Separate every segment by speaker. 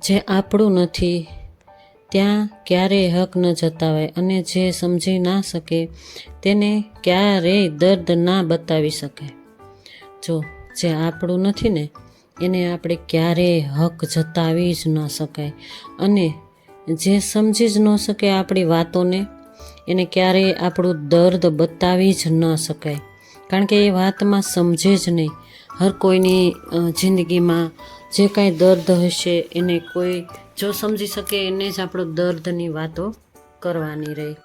Speaker 1: જે આપણું નથી ત્યાં ક્યારેય હક ન જતાવાય, અને જે સમજી ના શકે તેને ક્યારેય દર્દ ના બતાવી શકાય. જો જે આપણું નથી ને એને આપણે ક્યારેય હક જતાવી જ ન શકાય, અને જે સમજી જ ન શકે આપણી વાતોને એને ક્યારેય આપણું દર્દ બતાવી જ ન શકાય, કારણ કે એ વાતમાં સમજે જ નહીં. હર કોઈની જિંદગીમાં જે કાંઈ દર્દ હશે એને કોઈ જો સમજી શકે એને જ આપણો દર્દની વાતો કરવાની રહી.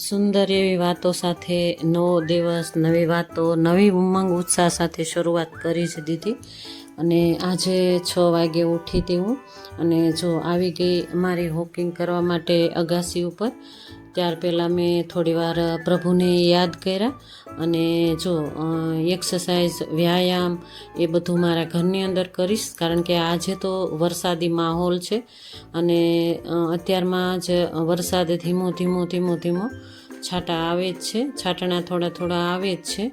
Speaker 1: સુંદર એવી વાતો સાથે નવો દિવસ, નવી વાતો, નવી ઉમંગ ઉત્સાહ સાથે શરૂઆત કરી જ દીધી. અને આજે 6 વાગે ઉઠી હતી હું, અને જો આવી ગઈ અમારી વોકિંગ કરવા માટે અગાસી ઉપર. ત્યાર પહેલાં મેં થોડી વાર પ્રભુને યાદ કર્યા, અને જો એક્સરસાઇઝ, વ્યાયામ એ બધું મારા ઘરની અંદર કરીશ, કારણ કે આજે તો વરસાદી માહોલ છે, અને અત્યારમાં જ વરસાદ ધીમો ધીમો ધીમો ધીમો છાંટા આવે જ છે, છાંટણા થોડા થોડા આવે જ છે.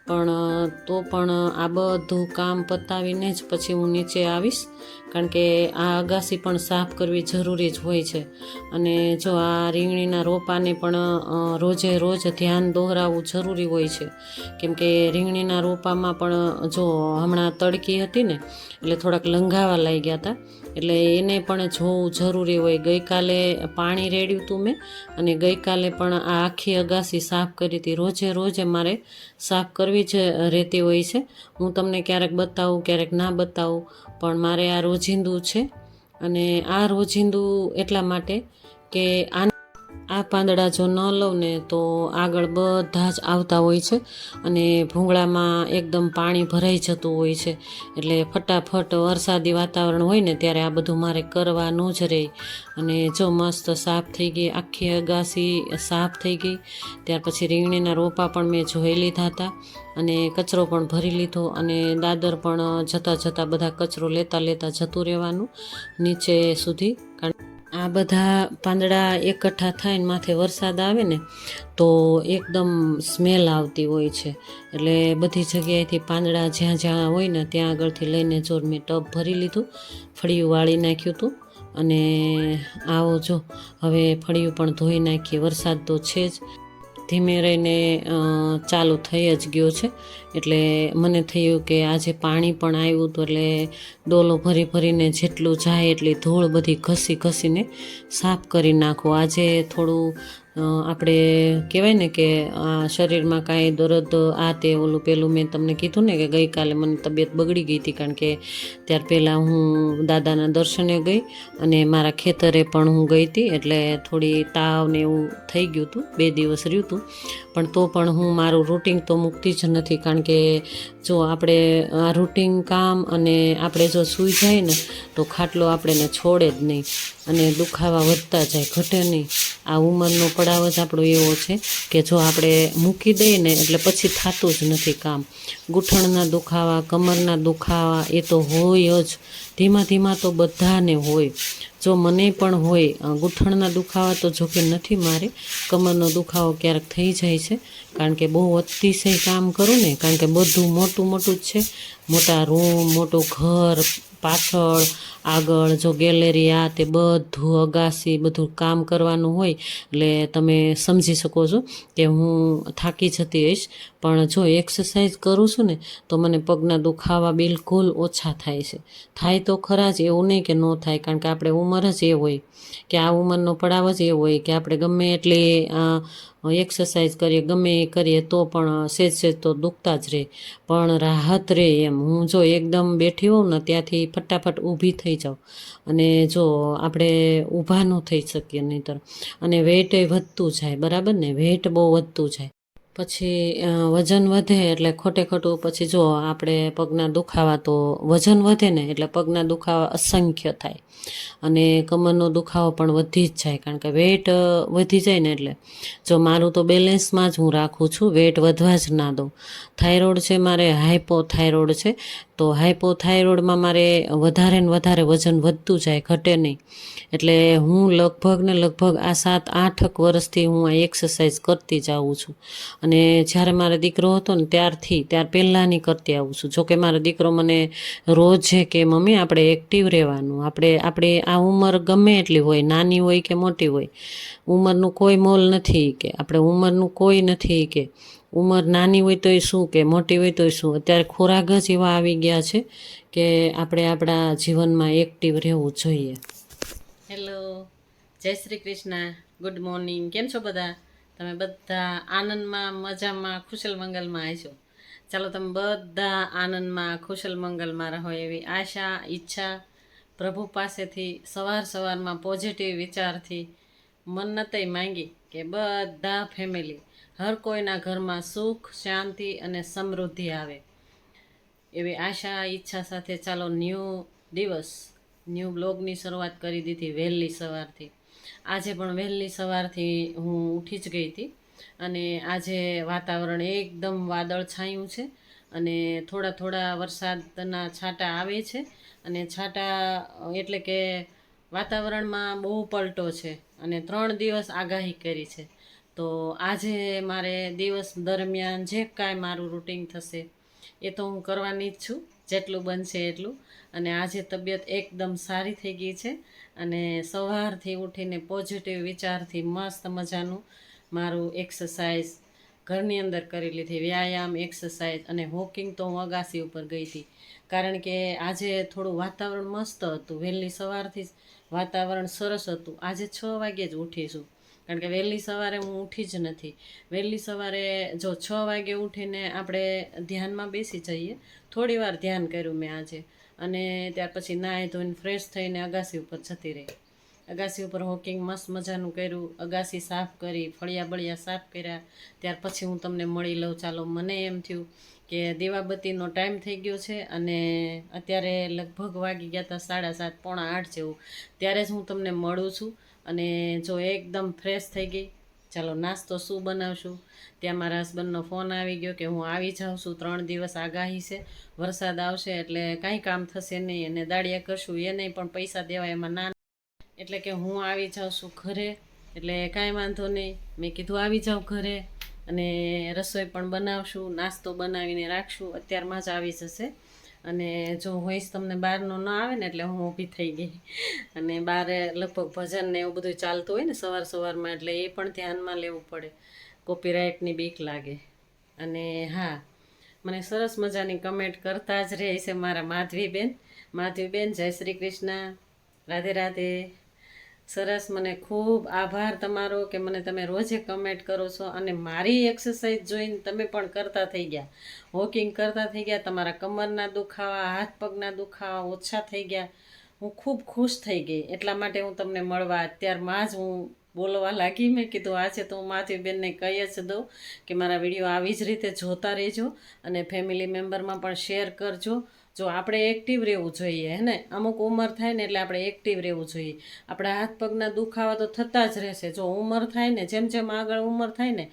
Speaker 1: પણ તો પણ આ બધું કામ પતાવીને જ પછી હું નીચે આવીશ, કારણ કે આ અગાસી પણ સાફ કરવી જરૂરી જ હોય છે. અને જો આ રીંગણીના રોપાને પણ રોજે રોજ ધ્યાન દોહરાવવું જરૂરી હોય છે, કેમ કે રીંગણીના રોપામાં પણ જો હમણાં તડકી હતી ને એટલે થોડાક લંઘાવા લાગ્યા હતા, એટલે એને પણ જોવું જરૂરી હોય. ગઈકાલે પાણી રેડ્યું હતું મેં, અને ગઈકાલે પણ આ આખી અગાસી સાફ કરી હતી. રોજે રોજે મારે સાફ કરવી જ રહેતી હોય છે. હું તમને ક્યારેક બતાવું, ક્યારેક ના બતાવું, પણ મારે આ રોજિંદું છે. અને આ રોજિંદું એટલા માટે કે આ પાંદડા જો ન લઉં ને તો આગળ બધા જ આવતા હોય છે, અને ભૂંગળામાં એકદમ પાણી ભરાઈ જતું હોય છે. એટલે ફટાફટ વરસાદી વાતાવરણ હોય ને ત્યારે આ બધું મારે કરવાનું જ રહે. અને જો મસ્ત સાફ થઈ ગઈ, આખી અગાસી સાફ થઈ ગઈ. ત્યાર પછી રીંગણીના રોપા પણ મેં જોઈ લીધા હતા, અને કચરો પણ ભરી લીધો, અને દાદર પણ જતાં જતાં બધા કચરો લેતા લેતા જતું રહેવાનું નીચે સુધી. આ બધા પાંદડા એકઠા થઈને માથે વરસાદ આવે ને તો એકદમ સ્મેલ આવતી હોય છે. એટલે બધી જગ્યાએથી પાંદડા જ્યાં જ્યાં હોય ને ત્યાં આગળથી લઈને જોર મેં ટબ ભરી લીધું, ફળિયું વાળી નાખ્યું હતું. અને આવો જો હવે ફળિયું પણ ધોઈ નાખીએ. વરસાદ તો છે જ, ધીમે રહીને ચાલુ થઈ જ ગયો છે. એટલે મને થયું કે આજે પાણી પણ આવ્યું હતું, એટલે ડોલો ભરી ભરીને જેટલું જાય એટલી ધૂળ બધી ઘસી ઘસીને સાફ કરી નાખો. આજે થોડું આપણે કહેવાય ને કે શરીરમાં કાંઈ દર્દ આ તે ઓલું પેલું મેં તમને કીધું ને કે ગઈકાલે મને તબિયત બગડી ગઈ હતી, કારણ કે ત્યાર પહેલાં હું દાદાના દર્શને ગઈ અને મારા ખેતરે પણ હું ગઈ હતી, એટલે થોડી તાવ ને એવું થઈ ગયું હતું, 2 દિવસ રહ્યું હતું. પણ તો પણ હું મારું રૂટિન તો મૂકતી જ નથી, કારણ કે જો આપણે આ રૂટિન કામ અને આપણે જો સૂઈ જાય ને તો ખાટલો આપણને છોડે જ નહીં, અને દુખાવા વધતા જાય, ઘટે નહીં. આ ઉંમરનો પડાવ જ આપણો એવો છે કે જો આપણે મૂકી દઈએ ને એટલે પછી થતું જ નથી કામ. ગૂંઠણના દુખાવા, કમરના દુખાવા એ તો હોય જ, ધીમા ધીમા તો બધાને હોય. જો મને પણ હોય. ગૂંઠણના દુખાવા તો જોકે નથી મારે, કમરનો દુખાવો ક્યારેક થઈ જાય છે, કારણ કે બહુ અતિશય કામ કરું ને, કારણ કે બધું મોટું મોટું જ છે. મોટા રૂમ, મોટું ઘર, પાછળ આગળ જો ગેલેરી, આ તે બધું અગાસી બધું કામ કરવાનું હોય, એટલે તમે સમજી શકો છો કે હું થાકી જતી હોઈશ. પણ જો એક્સરસાઇઝ કરું છું ને તો મને પગના દુખાવા બિલકુલ ઓછા થાય છે. થાય તો ખરા જ, એવું નહીં કે ન થાય, કારણ કે આપણે ઉંમર જ એ હોય કે આ ઉંમરનો પડાવ જ એ હોય કે આપણે ગમે એટલી એક્સરસાઇઝ કરીએ, ગમે એ કરીએ તો પણ સહેજ સહેજ તો દુખતા જ રહે, પણ રાહત રહે એમ. હું જો એકદમ બેઠી હોઉં ને ત્યાંથી ફટાફટ ઊભી થઈ જાઉં, અને જો આપણે ઊભા ન થઈ શકીએ નહીંતર, અને વેઇટ વધતું જાય, બરાબર ને, વેઇટ બહુ વધતું જાય. પછી વજન વધે એટલે ખોટે ખોટું પછી જો આપણે પગના દુખાવા, તો વજન વધે ને એટલે પગના દુખાવા અસંખ્ય થાય, અને કમરનો દુખાવો પણ વધી જ જાય, કારણ કે વેઇટ વધી જાય ને. એટલે જો મારું તો બેલેન્સમાં જ હું રાખું છું, વેઇટ વધવા જ ના દઉં. થાઇરોઇડ છે મારે, હાઇપો થાઇરોઇડ છે, તો હાઇપોથાઇરોઇડમાં મારે વધારે ને વધારે વજન વધતું જાય, ઘટે નહીં. એટલે હું લગભગ આ 7-8 વર્ષથી હું આ એક્સરસાઇઝ કરતી જ આવું છું. અને જ્યારે મારો દીકરો હતો ને ત્યાર પહેલાંની કરતી આવું છું. જોકે મારો દીકરો મને રોજ કે મમ્મી આપણે એક્ટિવ રહેવાનું, આપણે આ ઉંમર ગમે એટલી હોય, નાની હોય કે મોટી હોય, ઉંમરનું કોઈ મોલ નથી, કે આપણે ઉંમરનું કોઈ નથી, કે ઉંમર નાની હોય તોય શું, કે મોટી હોય તોય શું. અત્યારે ખોરાક જ એવા આવી ગયા છે કે આપણે આપણા જીવનમાં એક્ટિવ રહેવું જોઈએ. હેલો, જય શ્રી કૃષ્ણ, ગુડ મોર્નિંગ. કેમ છો બધા? તમે બધા આનંદમાં, મજામાં, ખુશલ મંગલમાં હશો. ચાલો, તમે બધા આનંદમાં, ખુશલ મંગલમાં રહો એવી આશા, ઈચ્છા પ્રભુ પાસેથી સવારમાં પોઝિટિવ વિચારથી મન્નતઈ માંગી કે બધા ફેમિલી, હર કોઈના ઘરમાં સુખ, શાંતિ અને સમૃદ્ધિ આવે એવી આશા, ઈચ્છા સાથે ચાલો ન્યૂ બ્લોગની શરૂઆત કરી દીધી વહેલી સવારથી. આજે પણ વહેલી સવારથી હું ઉઠી જ ગઈ હતી અને આજે વાતાવરણ એકદમ વાદળછાયું છે અને થોડા વરસાદના છાંટા આવે છે. અને છાંટા એટલે કે વાતાવરણમાં બહુ પલટો છે અને 3 દિવસ આગાહી કરી છે. તો આજે મારે દિવસ દરમિયાન જે કાંઈ મારું રૂટિન થશે એ તો હું કરવાની જ છું, જેટલું બનશે એટલું. અને આજે તબિયત એકદમ સારી થઈ ગઈ છે અને સવારથી ઉઠીને પોઝિટિવ વિચારથી મસ્ત મજાનું મારું એક્સરસાઇઝ ઘરની અંદર કરી લીધી, વ્યાયામ, એક્સરસાઇઝ અને વોકિંગ તો હું અગાસી ઉપર ગઈ હતી. કારણ કે આજે થોડું વાતાવરણ મસ્ત હતું, વહેલી સવારથી જ વાતાવરણ સરસ હતું. આજે 6 વાગે જ ઉઠીશું, કારણ કે વહેલી સવારે હું ઉઠી જ નથી. વહેલી સવારે જો 6 વાગે ઉઠીને આપણે ધ્યાનમાં બેસી જઈએ, થોડી વાર ધ્યાન કર્યું મેં આજે, અને ત્યાર પછી નાહી ધોઈને ફ્રેશ થઈને અગાસી ઉપર જતી રહી. અગાસી ઉપર વોકિંગ મસ્ત મજાનું કર્યું, અગાસી સાફ કરી, ફળિયા બળિયા સાફ કર્યા. ત્યાર પછી હું તમને મળી લઉં. ચાલો, મને એમ થયું કે દીવાબત્તીનો ટાઈમ થઈ ગયો છે અને અત્યારે લગભગ વાગી ગયા હતા 7:30, પોણા 8 જેવું. ત્યારે જ હું તમને મળું છું અને જો એકદમ ફ્રેશ થઈ ગઈ. ચાલો, નાસ્તો શું બનાવશું? ત્યાં મારા હસબન્ડનો ફોન આવી ગયો કે હું આવી જાઉં છું, 3 દિવસ આગાહી છે, વરસાદ આવશે એટલે કાંઈ કામ થશે નહીં અને દાળિયા કરશું એ નહીં, પણ પૈસા દેવાય એમાં ના, એટલે કે હું આવી જાઉં છું ઘરે, એટલે કાંઈ વાંધો નહીં. મેં કીધું આવી જાઉં ઘરે અને રસોઈ પણ બનાવશું, નાસ્તો બનાવીને રાખશું, અત્યારમાં જ આવી જશે. અને જો હોઈશ તમને બહારનો ન આવે ને એટલે હું ઊભી થઈ ગઈ. અને બહાર લગભગ ભજન ને એવું બધું ચાલતું હોય ને સવારમાં, એટલે એ પણ ધ્યાનમાં લેવું પડે, કોપીરાઇટની બીક લાગે. અને હા, મને સરસ મજાની કમેન્ટ કરતા જ રહે છે મારા માધવીબેન, જય શ્રી કૃષ્ણ, રાધે રાધે. સરસ, મને ખૂબ આભાર તમારો કે તમે રોજે કમેન્ટ કરો છો અને મારી એક્સરસાઇઝ જોઈને તમે પણ કરતા થઈ ગયા, વોકિંગ કરતા થઈ ગયા, તમારા કમરના દુખાવા, હાથ પગના દુખાવા ઓછા થઈ ગયા. હું ખૂબ ખુશ થઈ ગઈ. એટલા માટે હું તમને મળવા અત્યારમાં જ હું બોલવા લાગી. મેં કીધું આજે તો હું માધવીબેનને કહી જ દઉં કે મારા વિડીયો આવી જ રીતે જોતા રહેજો અને ફેમિલી મેમ્બરમાં પણ શેર કરજો. જો આપણે એક્ટિવ રહેવું જોઈએ, હે ને, અમુક ઉંમર થાય ને એટલે આપણે એક્ટિવ રહેવું જોઈએ. આપણા હાથ પગના દુખાવા તો થતા જ રહેશે. જો ઉંમર થાય ને, જેમ આગળ ઉંમર થાય ને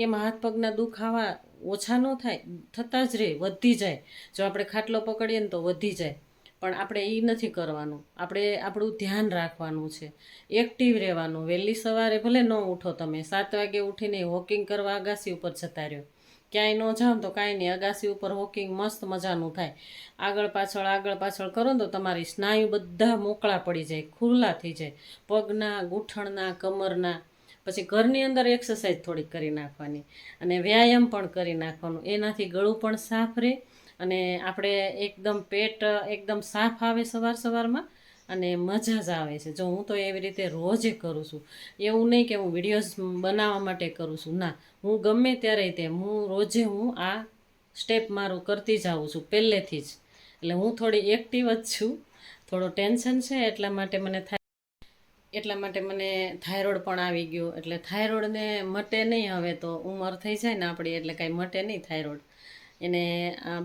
Speaker 1: એમ હાથ પગના દુખાવા ઓછા ન થાય, થતા જ રહે, વધી જાય. જો આપણે ખાટલો પકડીએ ને તો વધી જાય, પણ આપણે એ નથી કરવાનું. આપણે આપણું ધ્યાન રાખવાનું છે, એક્ટિવ રહેવાનું. વહેલી સવારે ભલે ન ઉઠો, તમે 7 વાગે ઉઠીને વોકિંગ કરવા અગાસી ઉપર જતા રહ્યો. ક્યાંય ન જાઓ તો કાંઈ નહીં, અગાસી ઉપર વોકિંગ મસ્ત મજાનું થાય. આગળ પાછળ કરો ને તો તમારી સ્નાયુ બધા મોકળા પડી જાય, ખુલ્લા થઈ જાય, પગના, ગૂંઠણના, કમરના. પછી ઘરની અંદર એક્સરસાઇઝ થોડીક કરી નાખવાની અને વ્યાયામ પણ કરી નાખવાનું. એનાથી ગળું પણ સાફ રહે અને આપણે એકદમ પેટ એકદમ સાફ આવે સવારમાં અને મજા જ આવે છે. જો હું તો એવી રીતે રોજે કરું છું. એવું નહીં કે હું વિડીયોઝ બનાવવા માટે કરું છું, ના, હું ગમે ત્યારે હું રોજે આ સ્ટેપ મારું કરતી જ આવું છું પહેલેથી જ. એટલે હું થોડી એક્ટિવ જ છું. થોડો ટેન્શન છે એટલા માટે મને થાઇરોઇડ પણ આવી ગયો. એટલે થાઇરોઇડને મટે નહીં, હવે તો ઉંમર થઈ જાય ને આપણી એટલે કાંઈ મટે નહીં થાઇરોઇડ. એને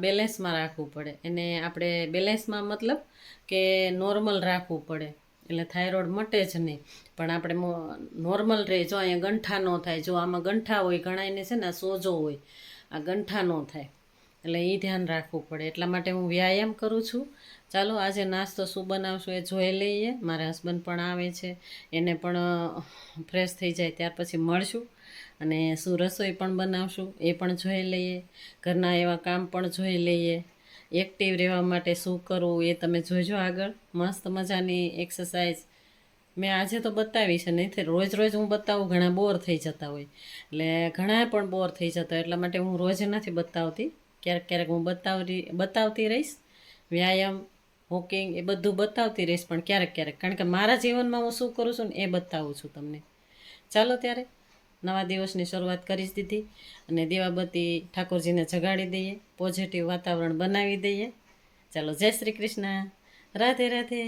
Speaker 1: બેલેન્સમાં રાખવું પડે. એને આપણે બેલેન્સમાં મતલબ કે નોર્મલ રાખવું પડે, એટલે થાઇરોઇડ મટે જ નહીં. પણ આપણે નોર્મલ રહે. જો અહીંયા ગંઠા ન થાય, જો આમાં ગંઠા હોય ઘણાને છે ને સોજો હોય, આ ગંઠા ન થાય. એટલે એ ધ્યાન રાખવું પડે. એટલા માટે હું વ્યાયામ કરું છું. ચાલો આજે નાસ્તો શું બનાવશું એ જોઈ લઈએ. મારા હસબન્ડ પણ આવે છે, એને પણ ફ્રેશ થઈ જાય ત્યાર પછી મળશું, અને શું રસોઈ પણ બનાવશું એ પણ જોઈ લઈએ. ઘરના એવા કામ પણ જોઈ લઈએ. એક્ટિવ રહેવા માટે શું કરવું એ તમે જોઈજો આગળ. મસ્ત મજાની એક્સરસાઇઝ મેં આજે તો બતાવી છે, નહીં રોજ રોજ હું બતાવું ઘણા બોર થઈ જતા હોય, એટલે ઘણા પણ બોર થઈ જતા હોય, એટલા માટે હું રોજ નથી બતાવતી. ક્યારેક ક્યારેક હું બતાવતી રહીશ. વ્યાયામ, વોકિંગ એ બધું બતાવતી રહીશ, પણ ક્યારેક ક્યારેક, કારણ કે મારા જીવનમાં હું શું કરું છું ને એ બતાવું છું તમને. ચાલો ત્યારે નવા દિવસની શરૂઆત કરી જ દીધી, અને દીવાબત્તી ઠાકોરજીને જગાડી દઈએ, પોઝિટિવ વાતાવરણ બનાવી દઈએ. ચાલો, જય શ્રી કૃષ્ણ, રાધે રાધે.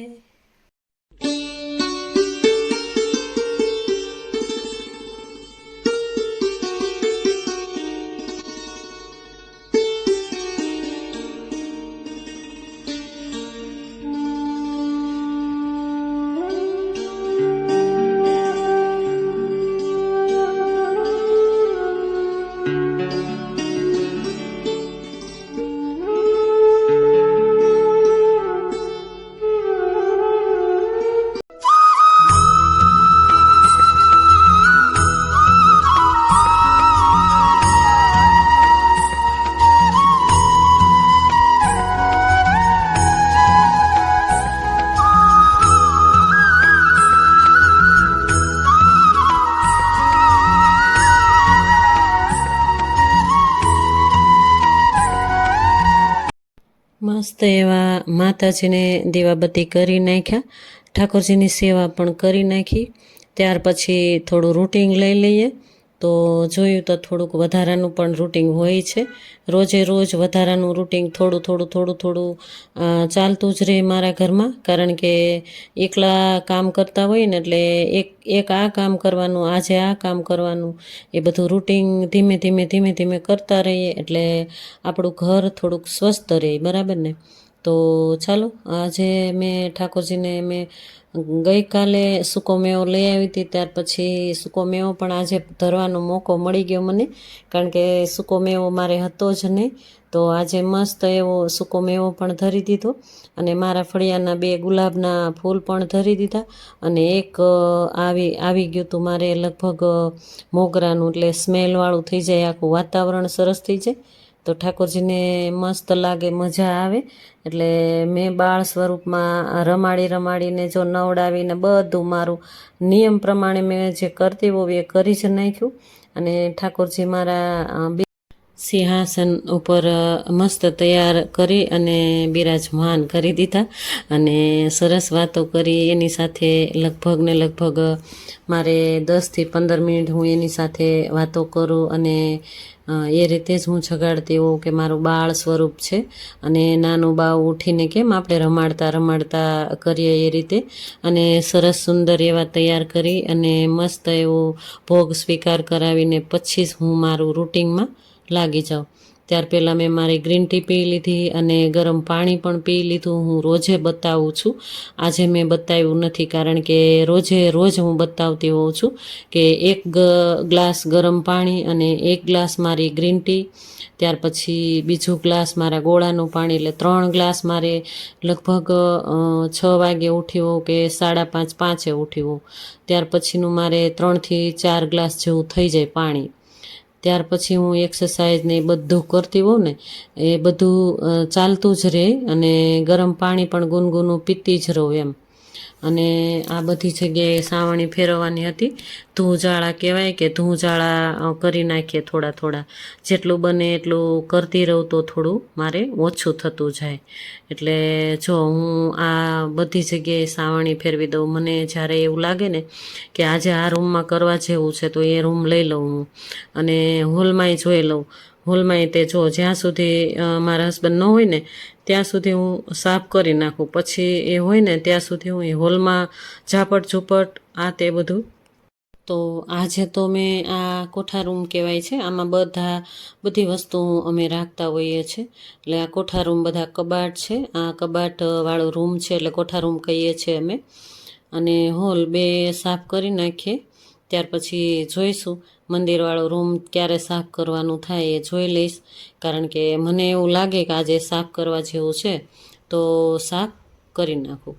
Speaker 1: મસ્ત એવા માતાજીને દીવાબત્તી કરી નાખ્યા, ઠાકોરજીની સેવા પણ કરી નાખી. ત્યાર પછી થોડું રૂટિન લઈ લઈએ. તો જોયું તો થોડુંક વધારાનું પણ રૂટિન હોય છે. રોજે રોજ વધારાનું રૂટિન થોડું ચાલતું જ રહે મારા ઘરમાં, કારણ કે એકલા કામ કરતા હોય ને, એટલે એક આ કામ કરવાનું, આજે આ કામ કરવાનું, એ બધું રૂટિન ધીમે ધીમે કરતા રહીએ, એટલે આપણું ઘર થોડુંક સ્વસ્થ રહે. બરાબર ને? તો ચાલો, આજે મેં ઠાકોરજીને ગઈકાલે સૂકો મેવો લઈ આવી હતી, ત્યાર પછી સૂકો મેવો પણ આજે ધરવાનો મોકો મળી ગયો મને, કારણ કે સૂકો મેવો મારે હતો જ નહીં. તો આજે મસ્ત એવો સૂકો મેવો પણ ધરી દીધો, અને મારા ફળિયાના 2 ગુલાબના ફૂલ પણ ધરી દીધા, અને એક આવી ગયું હતું મારે લગભગ મોગરાનું, એટલે સ્મેલવાળું થઈ જાય, આખું વાતાવરણ સરસ થઈ જાય, તો ઠાકોરજીને મસ્ત લાગે, મજા આવે. એટલે મેં બાળ સ્વરૂપમાં રમાડીને જો નવડાવીને બધું મારું નિયમ પ્રમાણે મેં જે કરતી હોઉં એ કરી જ નાખ્યું. અને ઠાકોરજી મારા સિંહાસન ઉપર મસ્ત તૈયાર કરી અને બિરાજમાન કરી દીધા, અને સરસ વાતો કરી એની સાથે. લગભગ મારે 10થી 15 મિનિટ હું એની સાથે વાતો કરું, અને એ રીતે જ હું જગાડતી હોઉં કે મારું બાળ સ્વરૂપ છે, અને નાનું બાળ ઉઠીને કેમ આપણે રમાડતા કરીએ એ રીતે. અને સરસ સુંદર એવા તૈયાર કરી અને મસ્ત એવો ભોગ સ્વીકાર કરાવીને પછી જ હું મારું રૂટિનમાં લાગી જાઉં. ત્યાર પહેલાં મેં મારી ગ્રીન ટી પી લીધી, અને ગરમ પાણી પણ પી લીધું. હું રોજે બતાવું છું, આજે મેં બતાવ્યું નથી, કારણ કે રોજ હું બતાવતી હોઉં છું કે 1 ગ્લાસ ગરમ પાણી અને 1 ગ્લાસ મારી ગ્રીન ટી, ત્યાર પછી બીજું ગ્લાસ મારા ગોળાનું પાણી, એટલે 3 ગ્લાસ મારે લગભગ 6 વાગે ઉઠી હોઉં કે 5:30 ઉઠી હોઉં, ત્યાર પછીનું મારે 3થી 4 ગ્લાસ જેવું થઈ જાય પાણી. ત્યાર પછી હું એક્સરસાઇઝ ને એ બધું કરતી હોઉં ને, એ બધું ચાલતું જ રહે, અને ગરમ પાણી પણ ગુનગુનું પીતી જ રહું એમ. અને આ બધી જગ્યાએ સાવણી ફેરવવાની હતી. ધૂંજાળા કહેવાય કે ધૂંજાળા કરી નાખીએ થોડા, જેટલું બને એટલું કરતી રહું તો થોડું મારે ઓછું થતું જાય. એટલે જો હું આ બધી જગ્યાએ સાવણી ફેરવી દઉં. મને જ્યારે એવું લાગે ને કે આજે આ રૂમમાં કરવા જેવું છે, તો એ રૂમ લઈ લઉં હું, અને હોલમાંય જોઈ લઉં. હોલમાંય તે જો જ્યાં સુધી મારા હસબન્ડ ન હોય ને ત્યાં સુધી હું સાફ કરી નાખું, પછી એ હોય ને ત્યાં સુધી હું એ હોલમાં ઝાપટ આ તે બધું. તો આજે તો મેં આ કોઠા રૂમ કહેવાય છે, આમાં બધી વસ્તુ અમે રાખતા હોઈએ છીએ. એટલે આ કોઠા રૂમ બધા કબાટ છે, આ કબાટ વાળો રૂમ છે, એટલે કોઠા રૂમ કહીએ છીએ અમે. અને હોલ 2 સાફ કરી નાખીએ, ત્યાર પછી જોઈશું. મંદિરવાળો રૂમ ક્યારે સાફ કરવાનું થાય એ જોઈ લઈશ, કારણ કે મને એવું લાગે કે આજે સાફ કરવા જેવું છે તો સાફ કરી નાખું.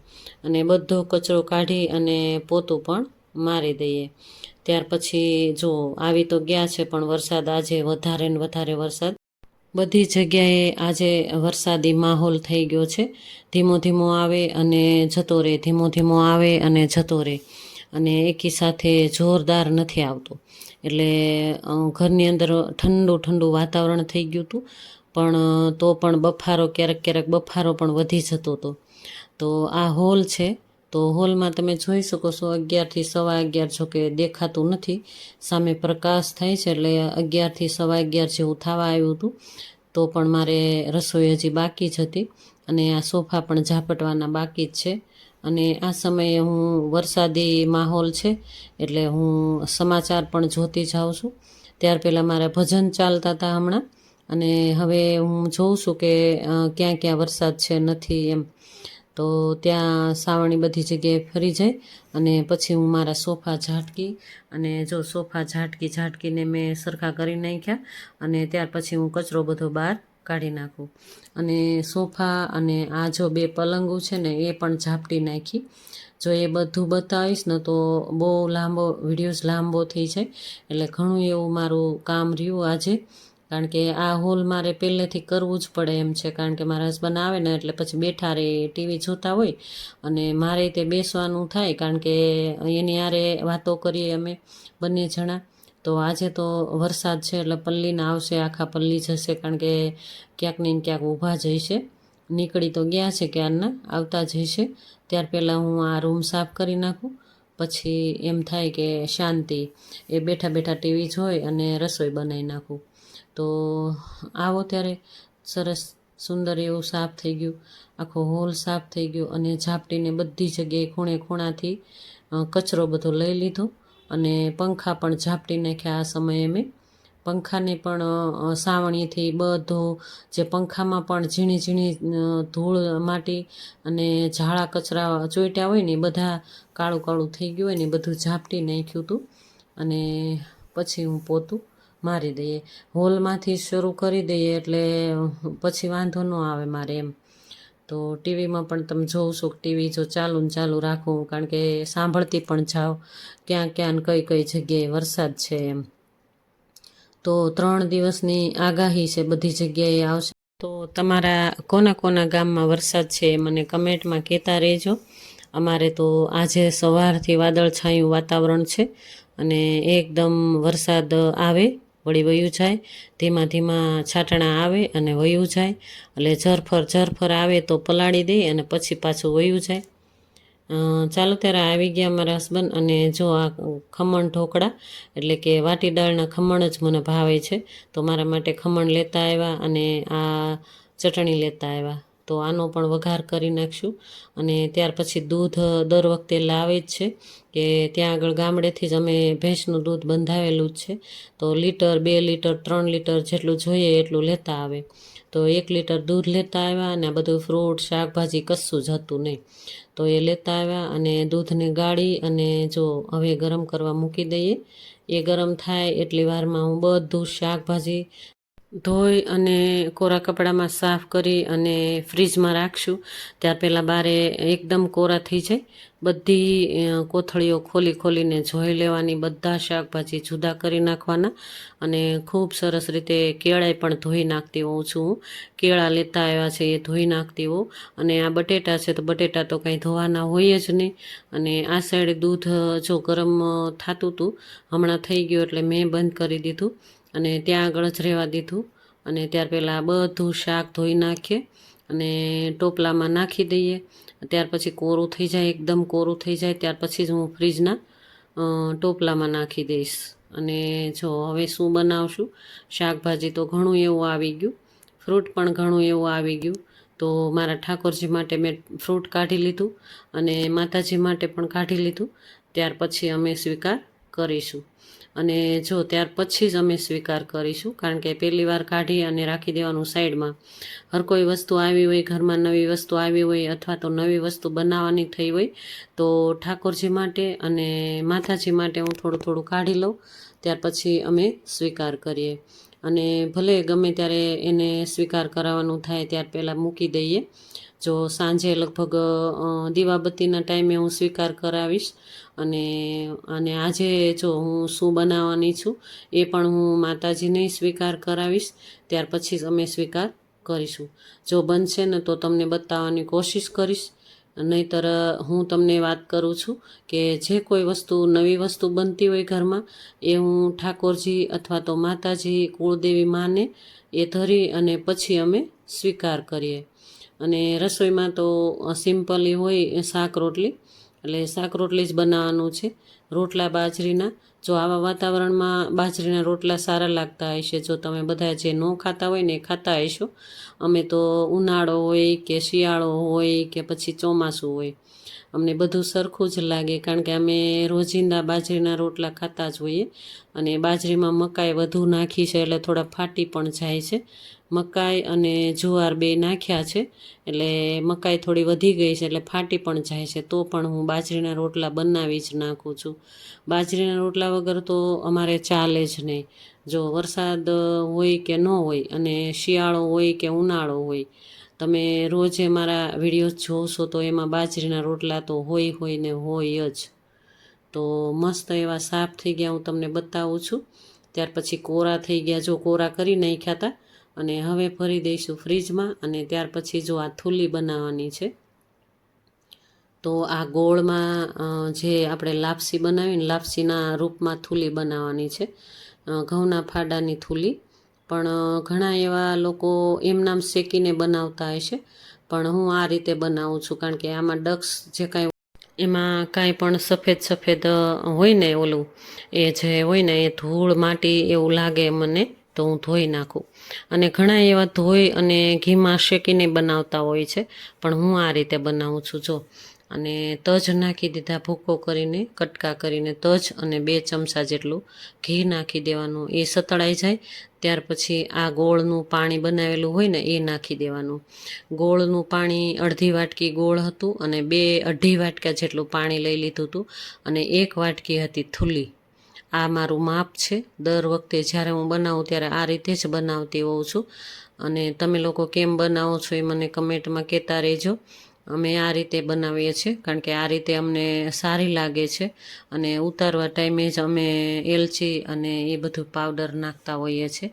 Speaker 1: અને બધો કચરો કાઢી અને પોતું પણ મારી દઈએ. ત્યાર પછી જો આવી તો ગયા છે, પણ વરસાદ આજે વધારે ને વધારે વરસાદ બધી જગ્યાએ આજે વરસાદી માહોલ થઈ ગયો છે. ધીમો ધીમો આવે અને જતો રહે, ધીમો ધીમો આવે અને જતો રહે, અને એકી સાથે જોરદાર નથી આવતો. એટલે ઘરની અંદર ઠંડુ ઠંડુ વાતાવરણ થઈ ગયું હતું, પણ તો પણ બફારો ક્યારેક ક્યારેક બફારો પણ વધી જતો હતો. તો આ હોલ છે, તો હોલમાં તમે જોઈ શકો છો 11 થી 11:15, જો કે દેખાતું નથી, સામે પ્રકાશ થાય છે એટલે 11 થી 11:15 જેવું થવા આવ્યું હતું. તો પણ મારે રસોઈ હજી બાકી જ હતી, અને આ સોફા પણ ઝાપટવાના બાકી જ છે. અને આ સમયે હું વરસાદી માહોલ છે એટલે હું સમાચાર પણ જોતી જાઉં છું. ત્યાર પહેલાં મારા ભજન ચાલતા હતા હમણાં, અને હવે હું જોઉં છું કે ક્યાં ક્યાં વરસાદ છે નથી એમ. તો ત્યાં સાવણી બધી જગ્યાએ ફરી જાય અને પછી હું મારા સોફા ઝાટકી, અને જો સોફા ઝાટકીને મેં સરખા કરી નાખ્યા, અને ત્યાર પછી હું કચરો બધો બહાર કાઢી નાખું. અને સોફા અને આ જો 2 પલંગો છે ને એ પણ ઝાપટી નાખી. જો એ બધું બતાવીશ ને તો બહુ લાંબો લાંબો થઈ જાય, એટલે ઘણું એવું મારું કામ રહ્યું આજે. કારણ કે આ હોલ મારે પહેલેથી કરવું જ પડે એમ છે, કારણ કે મારા હસબન્ડ આવે ને એટલે પછી બેઠા રહે, ટીવી જોતા હોય, અને મારે તે બેસવાનું થાય, કારણ કે એની હારે વાતો કરીએ અમે બંને જણા. તો આજે તો વરસાદ છે એટલે પલ્લીને આવશે, આખા પલ્લી જશે, કારણ કે ક્યાંક ને ક્યાંક ઊભા જઈશે. નીકળી તો ગયા છે ક્યારના, આવતા જઈશે. ત્યાર પહેલાં હું આ રૂમ સાફ કરી નાખું, પછી એમ થાય કે શાંતિ, એ બેઠા બેઠા ટીવી જોઈ અને રસોઈ બનાવી નાખું. તો આવો ત્યારે સરસ સુંદર એવું સાફ થઈ ગયું, આખો હોલ સાફ થઈ ગયો, અને ઝાપટીને બધી જગ્યાએ ખૂણે ખૂણાથી કચરો બધો લઈ લીધો, અને પંખા પણ ઝાપટી નાખ્યા. આ સમયે મેં પંખાને પણ સાવણીથી બધો, જે પંખામાં પણ ઝીણી ઝીણી ધૂળ માટી અને ઝાડા કચરા ચોંટ્યા હોય ને, બધા કાળું કાળું થઈ ગયું હોય ને, બધું ઝાપટી નાખ્યું હતું. અને પછી હું પોતું મારી દઈએ, હોલમાંથી શરૂ કરી દઈએ એટલે પછી વાંધો ન આવે મારે એમ. તો ટીવીમાં પણ તમે જોઉં છો કે ટીવી જો ચાલુ રાખું, કારણ કે સાંભળતી પણ જાઓ ક્યાં ક્યાં કઈ જગ્યાએ વરસાદ છે એમ. તો 3 દિવસની આગાહી છે, બધી જગ્યાએ આવશે. તો તમારા કોના કોના ગામમાં વરસાદ છે એ મને કમેન્ટમાં કહેતા રહેજો. અમારે તો આજે સવારથી વાદળછાયું વાતાવરણ છે, અને એકદમ વરસાદ આવે વળી વયું જાય, ધીમા ધીમા છાંટણા આવે અને વયું જાય, એટલે ઝરફર આવે તો પલાળી દે અને પછી પાછું વયું જાય. ચાલો ત્યારે આવી ગયા મારા હસબન્ડ, અને જો આ ખમણ ઢોકળા એટલે કે વાટી દાળના ખમણ જ મને ભાવે છે, તો મારા માટે ખમણ લેતા આવ્યા, અને આ ચટણી લેતા આવ્યા. તો આનો પણ વઘાર કરી નાખશું. અને ત્યાર પછી દૂધ દર વખતે લાવે જ છે, કે ત્યાં આગળ ગામડેથી જ અમે ભેંસનું દૂધ બંધાવેલું જ છે. તો લીટર, 2 લીટર, 3 લીટર જેટલું જોઈએ એટલું લેતા આવે. તો 1 લીટર દૂધ લેતા આવ્યા, અને આ બધું ફ્રૂટ શાકભાજી કશું જ હતું નહીં. તો એ લેતા આવ્યા, અને દૂધને ગાળી અને જો હવે ગરમ કરવા મૂકી દઈએ. એ ગરમ થાય એટલી વારમાં હું બધું શાકભાજી ધોઈ અને કોરા કપડામાં સાફ કરી અને ફ્રીજમાં રાખશું. ત્યાર પહેલાં બારે એકદમ કોરા થઈ જાય, બધી કોથળીઓ ખોલીને જોઈ લેવાની, બધા શાકભાજી જુદા કરી નાખવાના. અને ખૂબ સરસ રીતે કેળાઈ પણ ધોઈ નાખતી હોઉં છું હું. કેળા લેતા આવ્યા છે એ ધોઈ નાખતી હોઉં. અને આ બટેટા છે તો બટેટા તો કાંઈ ધોવાના હોય જ નહીં. અને આ સાઈડ દૂધ જો ગરમ થતું હતું, હમણાં થઈ ગયું એટલે મેં બંધ કરી દીધું અને ત્યાં આગળ જ રહેવા દીધું. અને ત્યાર પહેલાં બધું શાક ધોઈ નાખીએ અને ટોપલામાં નાખી દઈએ. ત્યાર પછી કોરું થઈ જાય, એકદમ કોરું થઈ જાય, ત્યાર પછી જ હું ફ્રીજના ટોપલામાં નાખી દઈશ. અને જો હવે શું બનાવશું, શાકભાજી તો ઘણું એવું આવી ગયું, ફ્રૂટ પણ ઘણું એવું આવી ગયું. તો મારા ઠાકોરજી માટે મેં ફ્રૂટ કાઢી લીધું અને માતાજી માટે પણ કાઢી લીધું. ત્યાર પછી અમે સ્વીકાર કરીશું. અને જો ત્યાર પછી જ અમે સ્વીકાર કરીશું, કારણ કે પહેલી વાર કાઢી અને રાખી દેવાનું સાઈડમાં. હર કોઈ વસ્તુ આવી હોય, ઘરમાં નવી વસ્તુ આવી હોય, અથવા તો નવી વસ્તુ બનાવવાની થઈ હોય, તો ઠાકોરજી માટે અને માતાજી માટે હું થોડું કાઢી લઉં. ત્યાર પછી અમે સ્વીકાર કરીએ. અને ભલે ગમે ત્યારે એને સ્વીકાર કરાવવાનું થાય ત્યાર પહેલાં મૂકી દઈએ. જો સાંજે લગભગ દીવાબત્તીના ટાઈમે હું સ્વીકાર કરાવીશ. અને આજે જો હું શું બનાવવાની છું એ પણ હું માતાજીને સ્વીકાર કરાવીશ. ત્યાર પછી જ અમે સ્વીકાર કરીશું. જો બનશે ને તો તમને બતાવવાની કોશિશ કરીશ. નહીંતર હું તમને વાત કરું છું કે જે કોઈ વસ્તુ નવી વસ્તુ બનતી હોય ઘરમાં એ હું ઠાકોરજી અથવા તો માતાજી કુળદેવી માને એ ધરી અને પછી અમે સ્વીકાર કરીએ. અને રસોઈમાં તો સિમ્પલી હોય શાક રોટલી, એટલે શાક રોટલી જ બનાવવાનું છે. રોટલા બાજરીના, જો આવા વાતાવરણમાં બાજરીના રોટલા સારા લાગતા હશે. જો તમે બધા જે ન ખાતા હોય ને એ ખાતા હશો. અમે તો ઉનાળો હોય કે શિયાળો હોય કે પછી ચોમાસું હોય, અમને બધું સરખું જ લાગે, કારણ કે અમે રોજિંદા બાજરીના રોટલા ખાતા જ હોઈએ. અને બાજરીમાં મકાઈ વધુ નાખી છે એટલે થોડા ફાટી પણ જાય છે. મકાઈ અને જુવાર બે નાખ્યા છે એટલે મકાઈ થોડી વધી ગઈ છે એટલે ફાટી પણ જાય છે. તો પણ હું બાજરીના રોટલા બનાવી જ નાખું છું. બાજરીના રોટલા વગર તો અમારે ચાલે જ નહીં. જો વરસાદ હોય કે ન હોય અને શિયાળો હોય કે ઉનાળો હોય, તમે રોજે મારા વિડીયો જોશો તો એમાં બાજરીના રોટલા તો હોય ને હોય જ. તો મસ્ત એવા સાફ થઈ ગયા હું તમને બતાવું છું. ત્યાર પછી કોરા થઈ ગયા, જો કોરા કરી નાખ્યા હતા. અને હવે ભરી દઈશું ફ્રીજમાં. અને ત્યાર પછી જો આ થૂલી બનાવવાની છે. તો આ ગોળમાં જે આપણે લાપસી બનાવીને લાપસીના રૂપમાં થૂલી બનાવવાની છે. ઘઉંના ફાડાની થૂલી. પણ ઘણા એવા લોકો એમનામ શેકીને બનાવતા હશે, પણ હું આ રીતે બનાવું છું. કારણ કે આમાં ડક્સ જે કાંઈ એમાં કાંઈ પણ સફેદ હોય ને ઓલું એ જે હોય ને એ ધૂળ માટી એવું લાગે મને, તો હું ધોઈ નાખું. અને ઘણા એવા ધોઈ અને ઘીમાં શેકીને બનાવતા હોય છે, પણ હું આ રીતે બનાવું છું. જો અને તજ નાખી દીધા, ભૂકો કરીને કટકા કરીને તજ અને 2 ચમચા જેટલું ઘી નાખી દેવાનું. એ સતળાઈ જાય ત્યાર પછી આ ગોળનું પાણી બનાવેલું હોય ને એ નાખી દેવાનું. ગોળનું પાણી અડધી વાટકી ગોળ હતું અને 2-2.5 વાટકા જેટલું પાણી લઈ લીધું હતું. અને 1 વાટકી હતી થૂલી. આ મારું માપ છે. દર વખતે જ્યારે હું બનાવું ત્યારે આ રીતે જ બનાવતી હોઉં છું. અને તમે લોકો કેમ બનાવો છો એ મને કમેન્ટમાં કહેતા રહેજો. અમે આ રીતે બનાવીએ છીએ, કારણ કે આ રીતે અમને સારી લાગે છે. અને ઉતારવા ટાઈમે જ અમે એલચી અને એ બધું પાવડર નાખતા હોઈએ છીએ.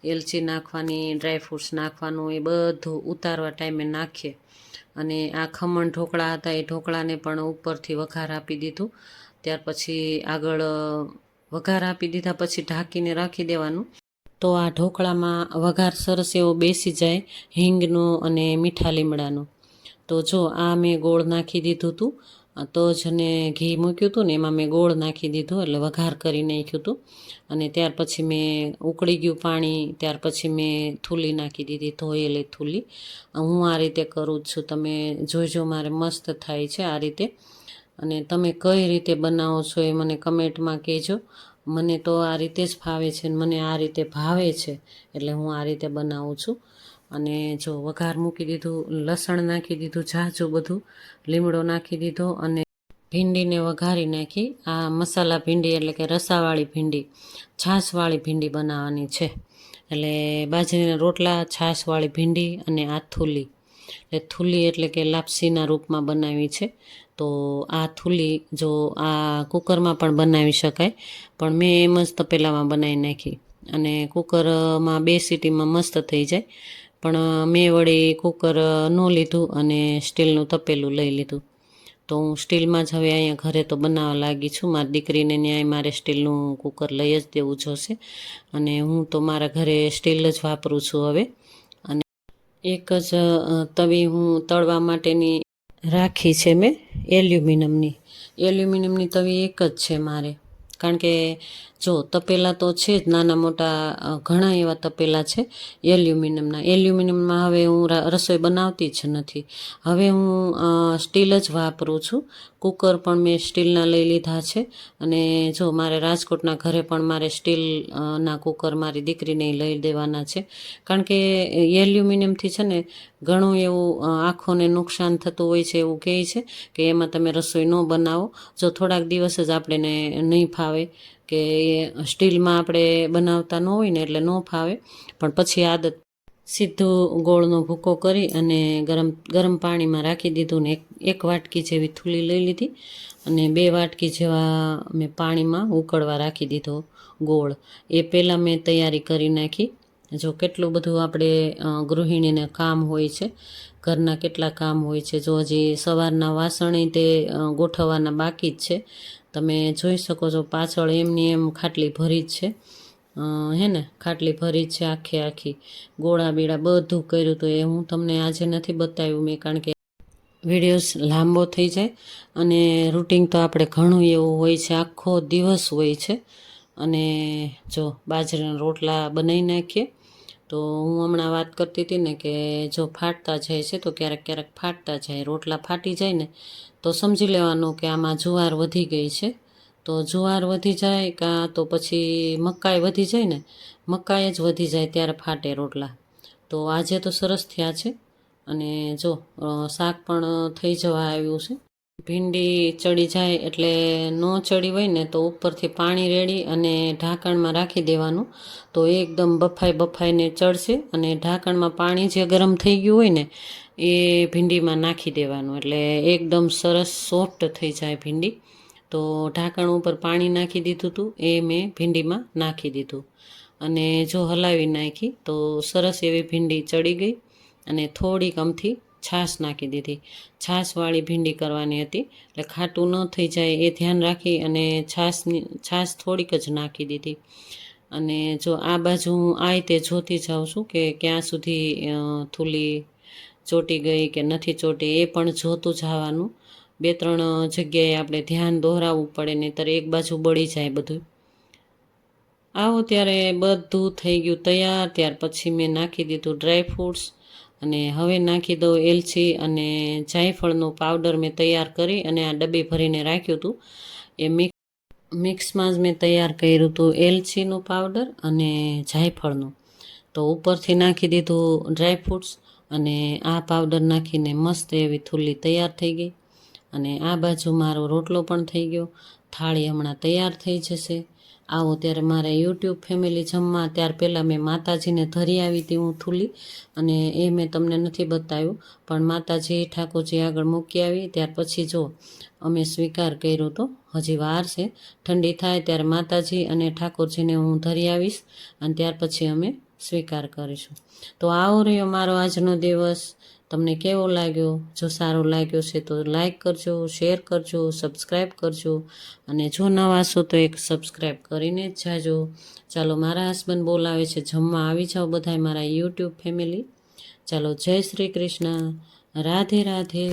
Speaker 1: એલચી નાખવાની, ડ્રાયફ્રૂટ્સ નાખવાનું, એ બધું ઉતારવા ટાઈમે નાખીએ. અને આ ખમણ ઢોકળા હતા એ ઢોકળાને પણ ઉપરથી વઘાર આપી દીધું. ત્યાર પછી આગળ વઘાર આપી દીધા પછી ઢાંકીને રાખી દેવાનું. તો આ ઢોકળામાં વઘાર સરસ એવો બેસી જાય હિંગનો અને મીઠા લીમડાનો. તો જો આ મેં ગોળ નાખી દીધું હતું. તજ અને ઘી મૂક્યું હતું ને એમાં મેં ગોળ નાખી દીધું, એટલે વઘાર કરી નાખ્યું હતું. અને ત્યાર પછી મેં ઉકળી ગયું પાણી, ત્યાર પછી મેં થૂલી નાખી દીધી, ધોયેલી થૂલી. હું આ રીતે કરું છું, તમે જોઈજો, મારે મસ્ત થાય છે આ રીતે. અને તમે કઈ રીતે બનાવો છો એ મને કમેન્ટમાં કહેજો. મને તો આ રીતે જ ફાવે છે, મને આ રીતે ભાવે છે, એટલે હું આ રીતે બનાવું છું. અને જો વઘાર મૂકી દીધું, લસણ નાખી દીધું ઝાઝું બધું, લીમડો નાખી દીધો અને ભીંડીને વઘારી નાખી. આ મસાલા ભીંડી એટલે કે રસાવાળી ભીંડી, છાશવાળી ભીંડી બનાવવાની છે. એટલે બાજરીના રોટલા, છાશવાળી ભીંડી અને આ થૂલી. એટલે થૂલી એટલે કે લાપસીના રૂપમાં બનાવી છે. તો આ થૂલી જો આ કુકરમાં પણ બનાવી શકાય, પણ મેં એમ જ તપેલામાં બનાવી નાખી. અને કુકરમાં 2 સીટીમાં મસ્ત થઈ જાય. પણ મેં વળી કુકર ન લીધું અને સ્ટીલનું તપેલું લઈ લીધું. તો હું સ્ટીલમાં જ હવે અહીંયા ઘરે તો બનાવવા લાગી છું. મારી દીકરીને ન્યાય મારે સ્ટીલનું કુકર લઈ જ દેવું જોશે. અને હું તો મારા ઘરે સ્ટીલ જ વાપરું છું હવે. અને એક જ તવી હું તળવા માટેની રાખી છે મેં, એલ્યુમિનિયમની તવી એક જ છે મારે. કારણ કે જો તપેલા તો છે જ, નાના મોટા ઘણા એવા તપેલા છે એલ્યુમિનિયમમાં. હવે હું રસોઈ બનાવતી જ નથી. હવે હું સ્ટીલ જ વાપરું છું. કુકર પણ મેં સ્ટીલના લઈ લીધા છે. અને જો મારે રાજકોટના ઘરે પણ મારે સ્ટીલના કુકર મારી દીકરીને લઈ દેવાના છે. કારણ કે એલ્યુમિનિયમથી છે ને ઘણું એવું આંખોને નુકસાન થતું હોય છે એવું કહે છે કે એમાં તમે રસોઈ ન બનાવો. જો થોડાક દિવસ જ આપણે નહીં ફાવે, કે સ્ટીલમાં આપણે બનાવતા ન હોય ને એટલે ન ફાવે, પણ પછી આદત સીધું ગોળનો ભૂકો કરી અને ગરમ પાણીમાં રાખી દીધું ને એક વાટકી જેવી થૂલી લઈ લીધી અને 2 વાટકી જેવા મેં પાણીમાં ઉકળવા રાખી દીધો ગોળ. એ પહેલાં મેં તૈયારી કરી નાખી. જો કેટલું બધું આપણે ગૃહિણીને કામ હોય છે, ઘરના કેટલા કામ હોય છે. જો હજી સવારના વાસણે તે ગોઠવવાના બાકી જ છે. તમે જોઈ શકો છો પાછળ એમની એમ ખાટલી ભરી જ છે, હે ને, ખાટલી ભરી જ છે આખી ગોળા બીડા બધું કર્યું. તો એ હું તમને આજે નથી બતાવ્યું મેં, કારણ કે વિડીયોઝ લાંબો થઈ જાય અને રૂટિન તો આપણે ઘણું એવું હોય છે, આખો દિવસ હોય છે. અને જો બાજરાના રોટલા બનાવી નાખીએ. તો હું હમણાં વાત કરતી હતી ને કે જો ફાટતા જાય છે તો ક્યારેક ફાટતા જાય. રોટલા ફાટી જાય ને તો સમજી લેવાનું કે આમાં જુવાર વધી ગઈ છે. તો જુવાર વધી જાય કાં તો પછી મકાઈ વધી જાય ને, મકાઈ જ વધી જાય ત્યારે ફાટે રોટલા. તો આજે તો સરસ થયા છે. અને જો શાક પણ થઈ જવા આવ્યું છે. ભીંડી ચડી જાય એટલે ન ચડી હોય ને તો ઉપરથી પાણી રેડી અને ઢાંકણમાં રાખી દેવાનું. તો એકદમ બફાઈને ચડશે અને ઢાંકણમાં પાણી જે ગરમ થઈ ગયું હોય ને એ ભીંડીમાં નાખી દેવાનું, એટલે એકદમ સરસ સોફ્ટ થઈ જાય ભીંડી. તો ઢાંકણ ઉપર પાણી નાખી દીધું હતું, એ મેં ભીંડીમાં નાખી દીધું અને જો હલાવી નાખી તો સરસ એવી ભીંડી ચડી ગઈ. અને થોડીક અમથી છાશ નાખી દીધી. છાશવાળી ભીંડી કરવાની હતી એટલે ખાટું ન થઈ જાય એ ધ્યાન રાખી અને છાશ થોડીક જ નાખી દીધી. અને જો આ બાજુ હું આ રીતે જોતી જાઉં છું કે ક્યાં સુધી થૂલી ચોટી ગઈ કે નથી ચોટી, એ પણ જોતું જવાનું. 2-3 જગ્યાએ આપણે ધ્યાન દોહરાવવું પડે, નહીંતર એક બાજુ બળી જાય બધું. આવો ત્યારે બધું થઈ ગયું તૈયાર. ત્યાર પછી મેં નાખી દીધું ડ્રાયફ્રૂટ્સ અને હવે નાખી દઉં એલચી અને જાયફળનો પાવડર મેં તૈયાર કરી અને આ ડબ્બી ભરીને રાખ્યું હતું. એ મિક્સમાં જ મેં તૈયાર કર્યું હતું એલચીનું પાવડર અને જાયફળનું. તો ઉપરથી નાખી દીધું ડ્રાયફ્રૂટ્સ અને આ પાવડર નાખીને મસ્ત એવી થૂલી તૈયાર થઈ ગઈ. અને આ બાજુ મારો રોટલો પણ થઈ ગયો. થાળી હમણાં તૈયાર થઈ જશે. આવો ત્યારે મારે યુટ્યુબ ફેમિલી જમવા. ત્યાર પહેલાં મેં માતાજીને ધરી આવી હતી હું થૂલી, અને એ મેં તમને નથી બતાવ્યું, પણ માતાજી ઠાકોરજી આગળ મૂકી આવી. ત્યાર પછી જો અમે સ્વીકાર કર્યો તો, હજી વાર છે, ઠંડી થાય ત્યારે માતાજી અને ઠાકોરજીને હું ધરી આવીશ અને ત્યાર પછી અમે સ્વીકાર કરીશું. તો આવો રહ્યો મારો આજનો દિવસ. તમને કેવો લાગ્યો? જો સારો લાગ્યો છે તો લાઈક કરજો, શેર કરજો, સબસ્ક્રાઈબ કરજો અને જો નવા છો તો એક સબસ્ક્રાઈબ કરીને જ જાજો. ચાલો, મારા હસબન્ડ બોલાવે છે જમવા, આવી જાઓ બધાય મારા યુટ્યુબ ફેમિલી. ચાલો, જય શ્રી કૃષ્ણ, રાધે રાધે.